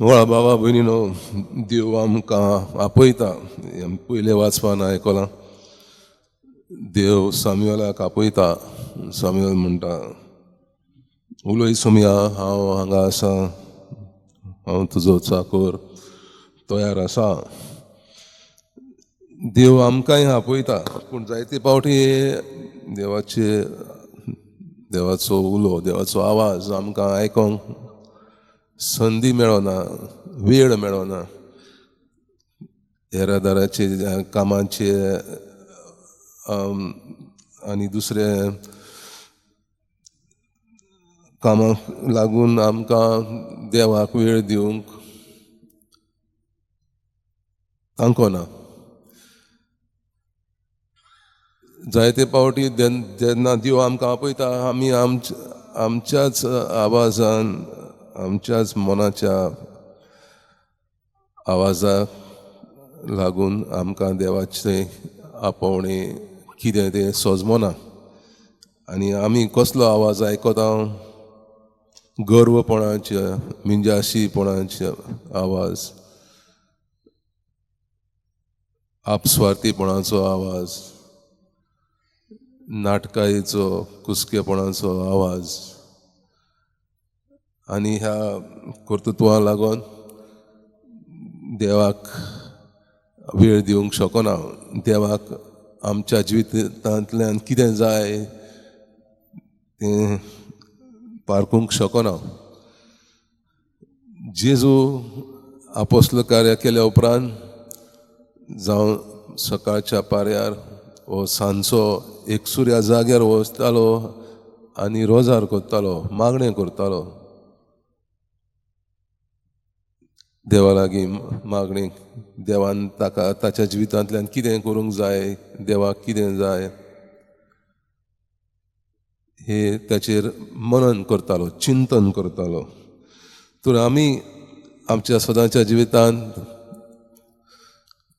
वळा बाबा भयणीनो, देव आमकां आपयता. पयले वाचपान आयकलां, देव सामुएलाक आपयता. सामुएल म्हणटा, उलय सुमया, हांव हांगा आसा, हांव तुजो चाकर तयार आसा. देव आमकांय आपयता, पूण जायते फावटी देवाचो उलो, देवाचो आवाज आमकां आयकोंक संदी मेळना, वेळ मेळना. येरादाराचे कामाचे आनी दुसरे कामाक लागून आमकां देवाक वेळ दिवंक आंकोना. जायते फावटी जेन्ना देव आमकां आपयता, आमी आमच्याच आवाजान, आमच्याच मनाच्या आवाजाक लागून आमकां देवाचें आपोवणें कितें तें सोजमना. आनी आमी कसलो आवाज आयकता? गर्वपणाचे, मिंजाशीपणाचे आवाज, आपस्वार्थीपणाचो आवाज, नाटकायेचो, कुसकेपणाचो आवाज. आनी ह्या कर्तृत्वाक लागून देवाक वेळ दिवंक शकना. देवाक आमच्या जिवितांतल्यान कितें जाय तें पारखूंक शकना. जेजू आपोस्तल कार्य केल्या उपरांत जावं सकाळच्या पारयार वो सांजचो एकसुऱ्या जाग्यार वचतालो आनी रोजार करतालो, मागणें करतालो. देवा लागीं मागणी, देवान ताका ताच्या जिवितांतल्यान कितें करूंक जाय, देवाक कितें जाय हे ताचेर मनन करतालो, चिंतन करतालो. तर आमी आमच्या सदांच्या जिवितांत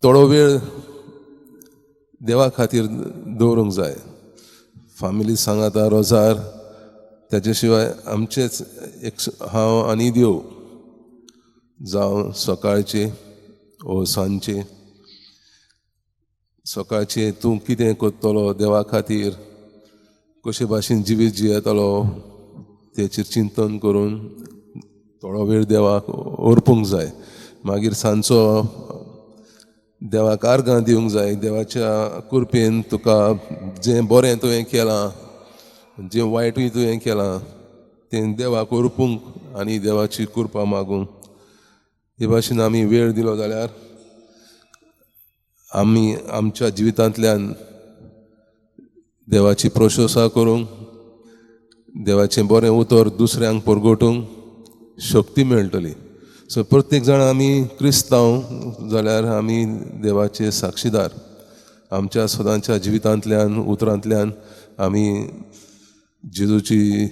थोडो वेळ देवा खातीर दवरूंक जाय. फामिली सांगाता रोजार, तेजे शिवाय आमचेच हांव आनी देव, जावं सकाळचे वो सांजचे. सकाळचे तूं कितें करतलो देवा खातीर, कशे भाशेन जिवीत जियेतलो तेचेर चिंतन करून थोडो वेळ देवाक ओरपूंक जाय. मागीर सांजचो देवाक आर्गां दिवंक जाय. देवाच्या कृपेन तुका जें बरें तुवें केलां, जें वायटूय तुवें केलां तें देवाक ओरपूंक आनी देवाची कृपा मागूंक. हे भाशेन आमी वेळ दिलो जाल्यार आमी आमच्या जिवितांतल्यान देवाची प्रशंसा करूंक, देवाचें बरें उतर दुसऱ्यांक परगोटूंक शक्ती मेळटली. सो प्रत्येक जाण आमी क्रिस्तांव जाल्यार आमी देवाचे साक्षीदार. आमच्या सदांच्या जिवितांतल्यान उतरांतल्यान आमी जेजूची,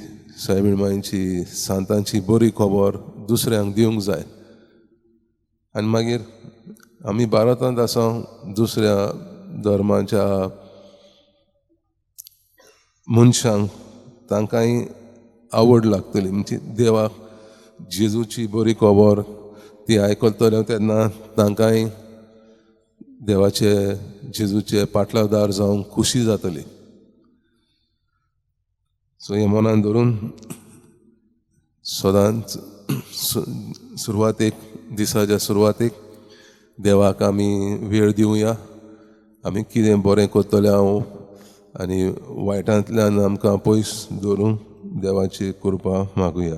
सायबीणमायेची, सांतांची बरी खबर दुसऱ्यांक दिवंक जाय. आनी मागीर आमी भारतांत आसा, दुसऱ्या धर्माच्या मनशांक तांकांय आवड लागतली. म्हणजे देवाक जेजूची बरी खबर ती आयकतले तेन्ना तांकांय देवाचे, जेजूचे पाटलादार जावंक खुशी जातली. सो हे मनान धरून सदांच सुरवातेक, दिसाच्या सुरवातेक देवाक आमी वेळ दिवया. आमी कितें बरें करतले हांव आनी वायटांतल्यान आमकां पयस दवरूंक देवाची कृपा मागुया.